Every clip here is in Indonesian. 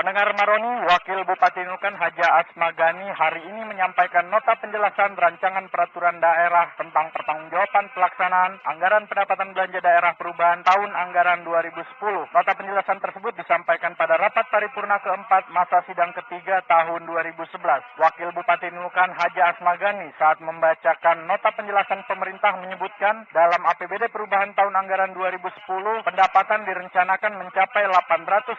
Pendengar Maroni, Wakil Bupati Nunukan Haja Asmagani hari ini menyampaikan nota penjelasan rancangan peraturan daerah tentang pertanggungjawaban pelaksanaan anggaran pendapatan belanja daerah perubahan tahun anggaran 2010. Nota penjelasan tersebut disampaikan pada rapat paripurna keempat masa sidang ketiga tahun 2011. Wakil Bupati Nunukan Haja Asmagani saat membacakan nota penjelasan pemerintah menyebutkan dalam APBD perubahan tahun anggaran 2010 pendapatan direncanakan mencapai 892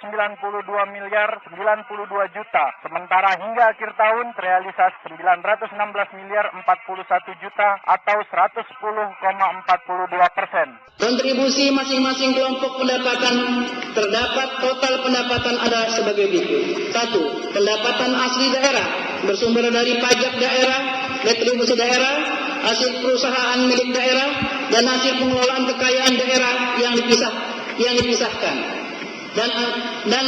miliar 92 juta, sementara hingga akhir tahun terrealisasi 916 miliar 41 juta atau 110,42%. Kontribusi masing-masing kelompok pendapatan terdapat total pendapatan ada sebagai berikut. 1. Pendapatan asli daerah bersumber dari pajak daerah, retribusi daerah, hasil perusahaan milik daerah, dan hasil pengelolaan kekayaan daerah yang dipisahkan. Dan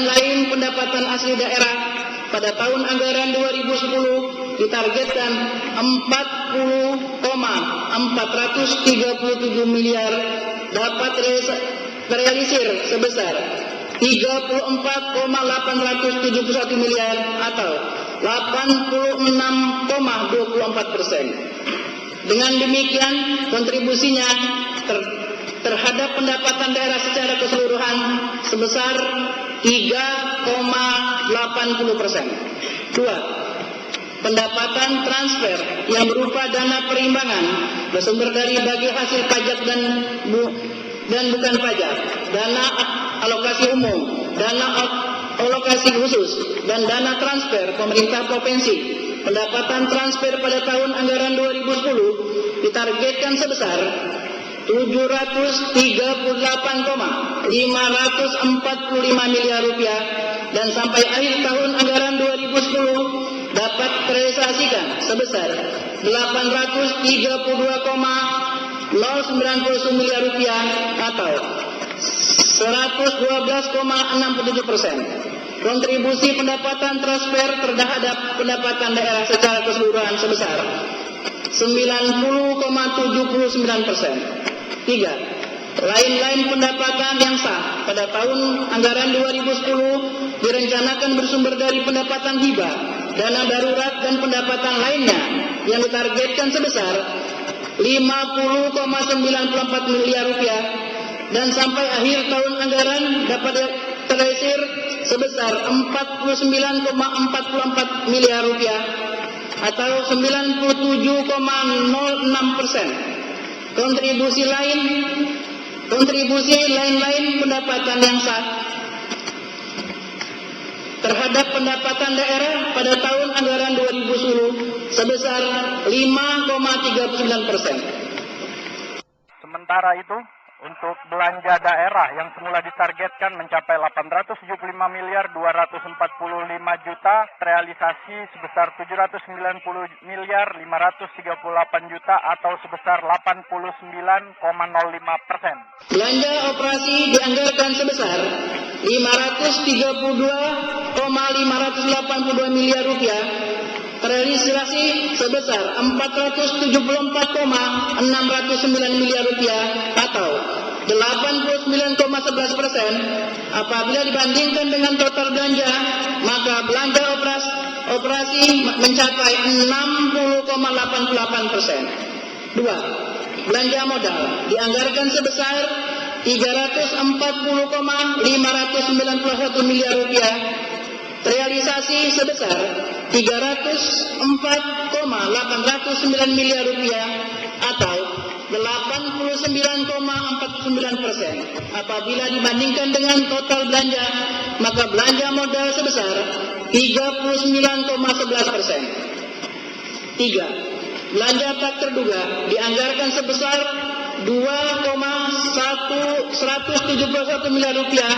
lain pendapatan asli daerah pada tahun anggaran 2010 ditargetkan 40,437 miliar dapat terrealisir sebesar 34,871 miliar atau 86,24%. Dengan demikian kontribusinya terhadap pendapatan daerah secara keseluruhan sebesar 3,80%. 2. Pendapatan transfer yang berupa dana perimbangan bersumber dari bagi hasil pajak dan bukan pajak, dana alokasi umum, dana alokasi khusus, dan dana transfer pemerintah provinsi. Pendapatan transfer pada tahun anggaran 2010 ditargetkan sebesar 738,545 miliar rupiah dan sampai akhir tahun anggaran 2010 dapat terrealisasikan sebesar 832,099 miliar rupiah atau 112,67%. Kontribusi pendapatan transfer terhadap pendapatan daerah secara keseluruhan sebesar 90,79%. 3. Lain-lain pendapatan yang sah pada tahun anggaran 2010 direncanakan bersumber dari pendapatan hibah, dana darurat, dan pendapatan lainnya yang ditargetkan sebesar 50,94 miliar rupiah dan sampai akhir tahun anggaran dapat terrealisir sebesar 49,44 miliar rupiah atau 97,06%. Kontribusi lain-lain pendapatan yang sah terhadap pendapatan daerah pada tahun anggaran 2010 sebesar 5,39%. Sementara itu, untuk belanja daerah yang semula ditargetkan mencapai 875 miliar 245 juta, terrealisasi sebesar 790 miliar 538 juta atau sebesar 89,05%. Belanja operasi dianggarkan sebesar 532,582 miliar rupiah, terrealisasi sebesar 474,609 miliar rupiah atau 89,11%. Apabila dibandingkan dengan total belanja, maka belanja operasi mencapai 60,88%. 2. Belanja modal dianggarkan sebesar 340,591 miliar rupiah, terrealisasi sebesar 304,809 miliar rupiah atau 89,49%. Apabila dibandingkan dengan total belanja, maka belanja modal sebesar 39,11%. 3. Belanja tak terduga dianggarkan sebesar 2,171 miliar rupiah,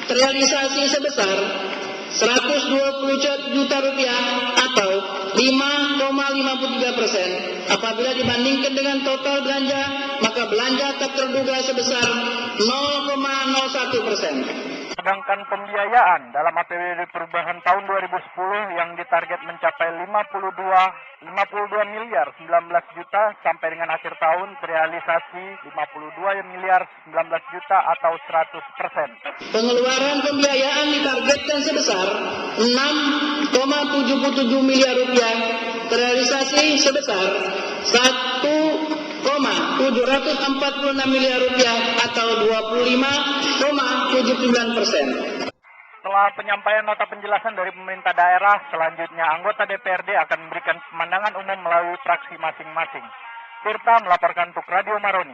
terrealisasi sebesar 120 juta rupiah atau 5,53%. Apabila dibandingkan dengan total belanja, maka belanja tak terduga sebesar 0,01%. Sedangkan pembiayaan dalam APBD perubahan tahun 2010 yang ditarget mencapai 52 miliar 19 juta sampai dengan akhir tahun terrealisasi 52 miliar 19 juta atau 100%. Pengeluaran pembiayaan ditargetkan sebesar 6,77 miliar rupiah, terrealisasi sebesar 1,746 miliar rupiah atau 25,79%. Setelah penyampaian nota penjelasan dari pemerintah daerah, selanjutnya anggota DPRD akan memberikan pemandangan umum melalui fraksi masing-masing. Tirta melaporkan untuk Radio Maroni.